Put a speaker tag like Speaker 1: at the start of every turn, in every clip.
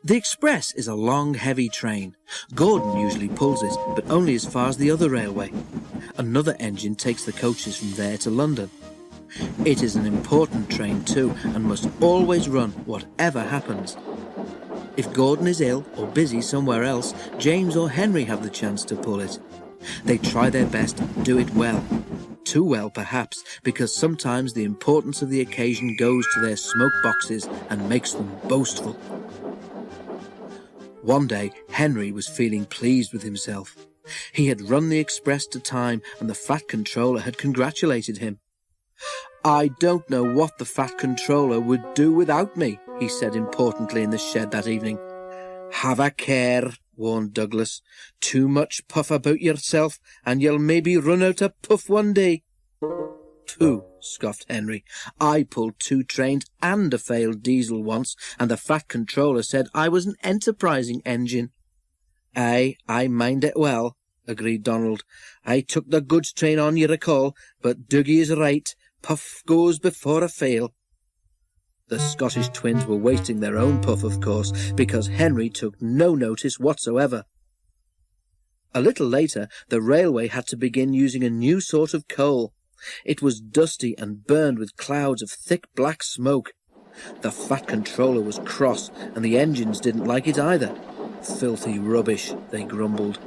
Speaker 1: The express is a long, heavy train. Gordon usually pulls it, but only as far as the other railway. Another engine takes the coaches from there to London. It is an important train too, and must always run whatever happens. If Gordon is ill or busy somewhere else, James or Henry have the chance to pull it. They try their best, do it well. Too well, perhaps, because sometimes the importance of the occasion goes to their smoke boxes and makes them boastful. One day, Henry was feeling pleased with himself. He had run the express to time, and the Fat Controller had congratulated him. "I don't know what the Fat Controller would do without me," he said importantly in the shed that evening. "Have a care," warned Douglas. "Too much puff about yourself, and you'll maybe run out of puff one day." "Pooh," scoffed Henry. "I pulled 2 trains and a failed diesel once, and the Fat Controller said I was an enterprising engine." "Aye, I mind it well," agreed Donald. "I took the goods train on, you recall, but Dougie is right. Puff goes before a fail." The Scottish twins were wasting their own puff, of course, because Henry took no notice whatsoever. A little later, the railway had to begin using a new sort of coal. It was dusty and burned with clouds of thick black smoke. The Fat Controller was cross, and the engines didn't like it either. "Filthy rubbish," they grumbled.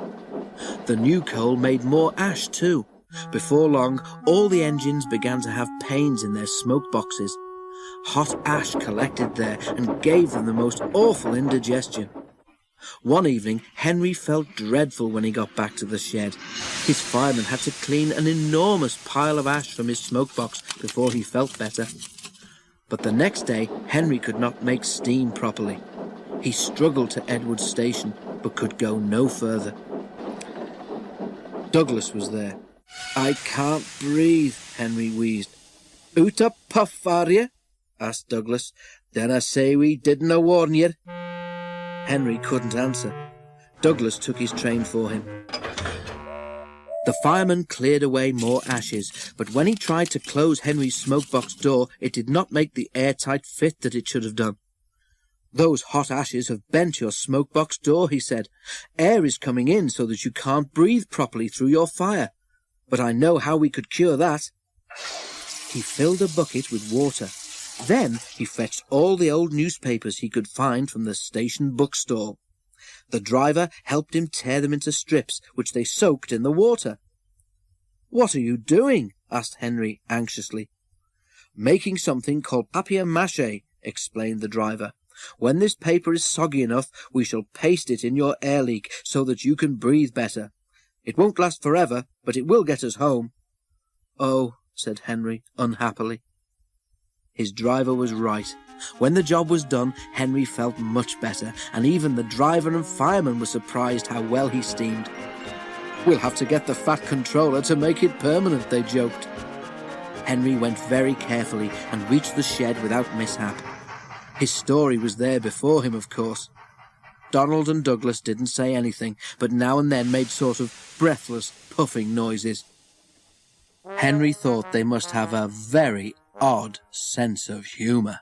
Speaker 1: The new coal made more ash too. Before long, all the engines began to have pains in their smoke boxes. Hot ash collected there and gave them the most awful indigestion. One evening, Henry felt dreadful when he got back to the shed. His fireman had to clean an enormous pile of ash from his smoke box before he felt better. But the next day, Henry could not make steam properly. He struggled to Edward Station, but could go no further. Douglas was there. "I can't breathe," Henry wheezed. "Out a puff, are you?" asked Douglas. "Then I say we didn't warn you." Henry couldn't answer. Douglas took his train for him. The fireman cleared away more ashes, but when he tried to close Henry's smokebox door, it did not make the airtight fit that it should have done. "Those hot ashes have bent your smokebox door," he said. "Air is coming in so that you can't breathe properly through your fire. But I know how we could cure that." He filled a bucket with water. Then he fetched all the old newspapers he could find from the station bookstall. The driver helped him tear them into strips, which they soaked in the water. "What are you doing?" asked Henry anxiously. "Making something called papier-mâché," explained the driver. "When this paper is soggy enough, we shall paste it in your air leak so that you can breathe better. It won't last forever, but it will get us home." "Oh," said Henry unhappily. His driver was right. When the job was done, Henry felt much better, and even the driver and fireman were surprised how well he steamed. "We'll have to get the Fat Controller to make it permanent," they joked. Henry went very carefully and reached the shed without mishap. His story was there before him, of course. Donald and Douglas didn't say anything, but now and then made sort of breathless, puffing noises. Henry thought they must have a very odd sense of humour.